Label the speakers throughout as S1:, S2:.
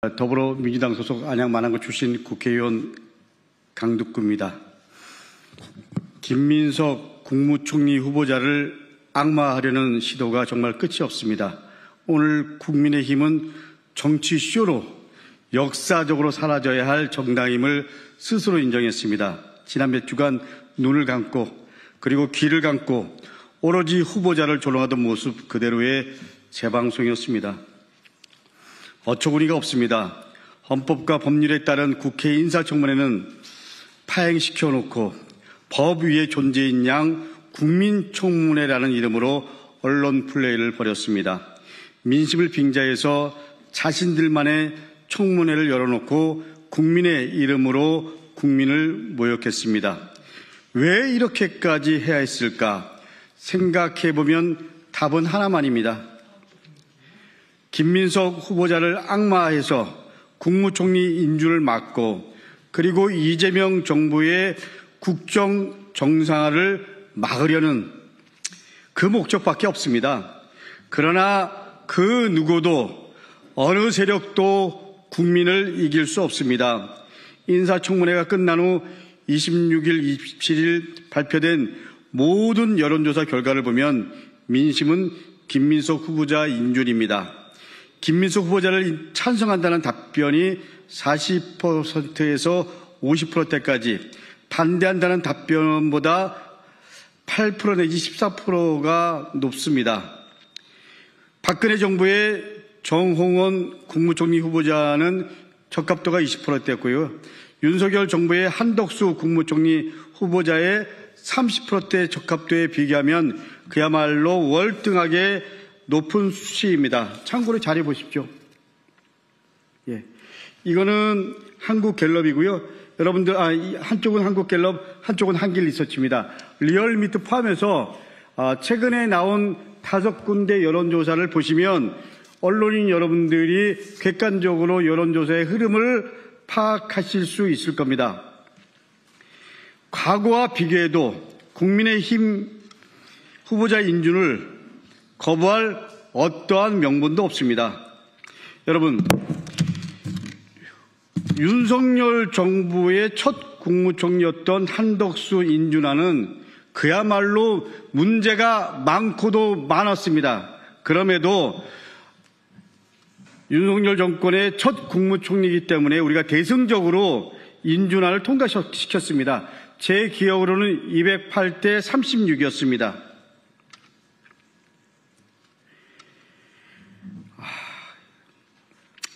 S1: 더불어민주당 소속 안양 만안구 출신 국회의원 강덕구입니다. 김민석 국무총리 후보자를 악마하려는 시도가 정말 끝이 없습니다. 오늘 국민의힘은 정치쇼로 역사적으로 사라져야 할 정당임을 스스로 인정했습니다. 지난 몇 주간 눈을 감고 그리고 귀를 감고 오로지 후보자를 조롱하던 모습 그대로의 재방송이었습니다. 어처구니가 없습니다. 헌법과 법률에 따른 국회 인사청문회는 파행시켜놓고 법 위에 존재인 양 국민청문회라는 이름으로 언론 플레이를 벌였습니다. 민심을 빙자해서 자신들만의 청문회를 열어놓고 국민의 이름으로 국민을 모욕했습니다. 왜 이렇게까지 해야 했을까? 생각해보면 답은 하나만입니다. 김민석 후보자를 악마해서 국무총리 인준을 막고 그리고 이재명 정부의 국정 정상화를 막으려는 그 목적밖에 없습니다. 그러나 그 누구도 어느 세력도 국민을 이길 수 없습니다. 인사청문회가 끝난 후 26일, 27일 발표된 모든 여론조사 결과를 보면 민심은 김민석 후보자 인준입니다. 김민석 후보자를 찬성한다는 답변이 40%에서 50%대까지, 반대한다는 답변보다 8% 내지 14%가 높습니다. 박근혜 정부의 정홍원 국무총리 후보자는 적합도가 20%대였고요. 윤석열 정부의 한덕수 국무총리 후보자의 30%대 적합도에 비교하면 그야말로 월등하게 높은 수치입니다. 참고로 자료 보십시오. 예. 이거는 한국갤럽이고요. 여러분들, 한쪽은 한국갤럽, 한쪽은 한길리서치입니다. 리얼미터 포함해서, 최근에 나온 5군데 여론조사를 보시면 언론인 여러분들이 객관적으로 여론조사의 흐름을 파악하실 수 있을 겁니다. 과거와 비교해도 국민의힘 후보자 인준을 거부할 어떠한 명분도 없습니다. 여러분, 윤석열 정부의 첫 국무총리였던 한덕수 인준안은 그야말로 문제가 많고도 많았습니다. 그럼에도 윤석열 정권의 첫 국무총리이기 때문에 우리가 대승적으로 인준안을 통과시켰습니다. 제 기억으로는 208대 36이었습니다.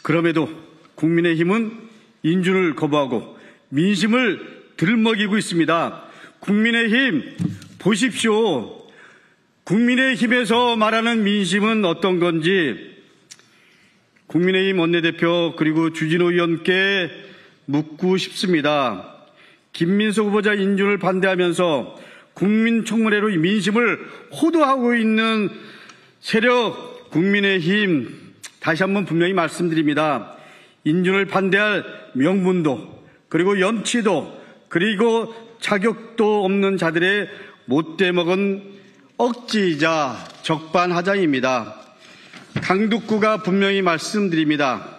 S1: 그럼에도 국민의힘은 인준을 거부하고 민심을 들먹이고 있습니다. 국민의힘 보십시오. 국민의힘에서 말하는 민심은 어떤 건지 국민의힘 원내대표 그리고 주진우 의원께 묻고 싶습니다. 김민석 후보자 인준을 반대하면서 국민청문회로 민심을 호도하고 있는 세력 국민의힘 다시 한번 분명히 말씀드립니다. 인준을 반대할 명분도 그리고 염치도 그리고 자격도 없는 자들의 못돼 먹은 억지이자 적반하장입니다. 강덕구가 분명히 말씀드립니다.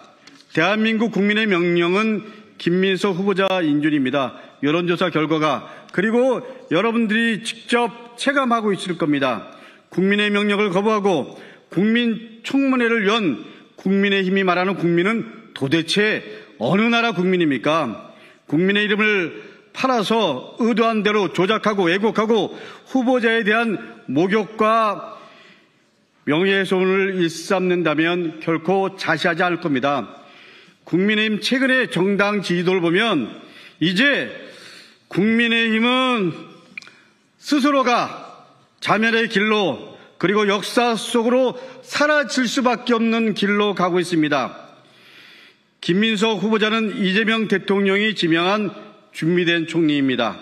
S1: 대한민국 국민의 명령은 김민석 후보자 인준입니다. 여론조사 결과가 그리고 여러분들이 직접 체감하고 있을 겁니다. 국민의 명령을 거부하고 국민청문회를 연 국민의힘이 말하는 국민은 도대체 어느 나라 국민입니까? 국민의 이름을 팔아서 의도한 대로 조작하고 왜곡하고 후보자에 대한 모욕과 명예훼손을 일삼는다면 결코 자시하지 않을 겁니다. 국민의힘 최근의 정당 지지도를 보면 이제 국민의힘은 스스로가 자멸의 길로 그리고 역사 속으로 사라질 수밖에 없는 길로 가고 있습니다. 김민석 후보자는 이재명 대통령이 지명한 준비된 총리입니다.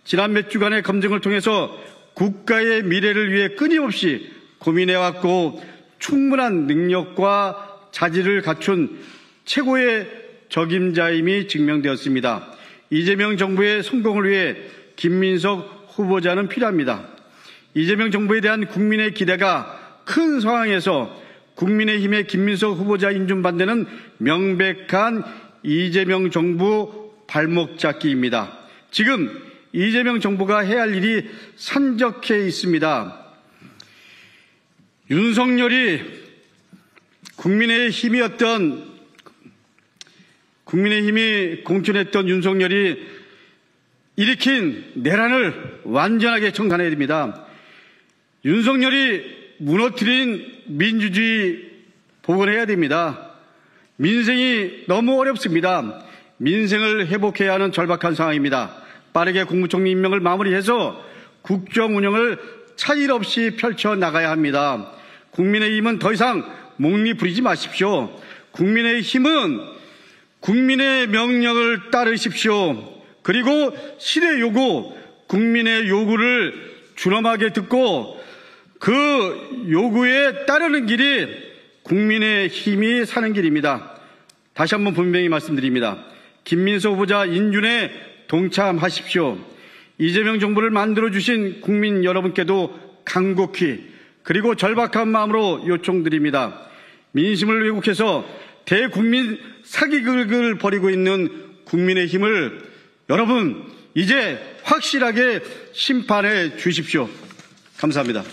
S1: 지난 몇 주간의 검증을 통해서 국가의 미래를 위해 끊임없이 고민해왔고 충분한 능력과 자질을 갖춘 최고의 적임자임이 증명되었습니다. 이재명 정부의 성공을 위해 김민석 후보자는 필요합니다. 이재명 정부에 대한 국민의 기대가 큰 상황에서 국민의힘의 김민석 후보자 인준 반대는 명백한 이재명 정부 발목 잡기입니다. 지금 이재명 정부가 해야 할 일이 산적해 있습니다. 윤석열이 국민의힘이 공천했던 윤석열이 일으킨 내란을 완전하게 청산해야 됩니다. 윤석열이 무너뜨린 민주주의 복원해야 됩니다. 민생이 너무 어렵습니다. 민생을 회복해야 하는 절박한 상황입니다. 빠르게 국무총리 임명을 마무리해서 국정 운영을 차질 없이 펼쳐나가야 합니다. 국민의힘은 더 이상 목리 부리지 마십시오. 국민의힘은 국민의 명령을 따르십시오. 그리고 시대 요구, 국민의 요구를 준엄하게 듣고 그 요구에 따르는 길이 국민의힘이 사는 길입니다. 다시 한번 분명히 말씀드립니다. 김민석 후보자 인준에 동참하십시오. 이재명 정부를 만들어주신 국민 여러분께도 간곡히 그리고 절박한 마음으로 요청드립니다. 민심을 왜곡해서 대국민 사기극을 벌이고 있는 국민의힘을 여러분 이제 확실하게 심판해 주십시오. 감사합니다.